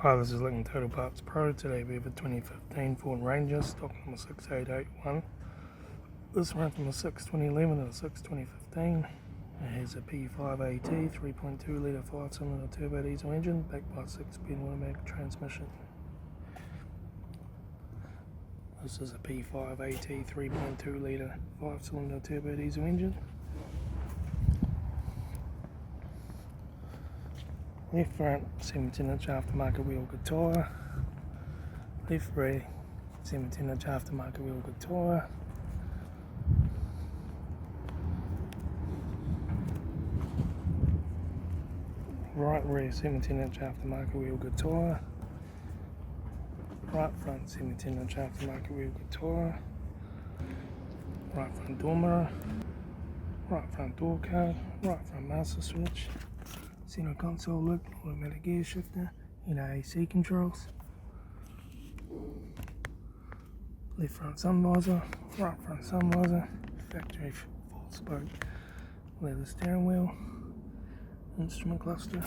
Hi, this is Litre Total Parts Pro. Today we have a 2015 Ford Ranger, stock number 6881. This ran from the 6/2011 to the 6/2015. It has a P5AT 3.2 litre 5-cylinder turbo diesel engine backed by a 6-speed automatic transmission. This is a P5AT 3.2 litre 5-cylinder turbo diesel engine. Left front 17-inch aftermarket wheel good tyre. Left rear 17-inch aftermarket wheel good tyre. Right rear 17-inch aftermarket wheel good tyre. Right front 17-inch aftermarket wheel good tyre. Right front door mirror. Right front door card. Right front master switch. Center console look, automatic gear shifter, AC controls. Left front sun visor, right front sun visor, factory 4-spoke leather steering wheel, instrument cluster.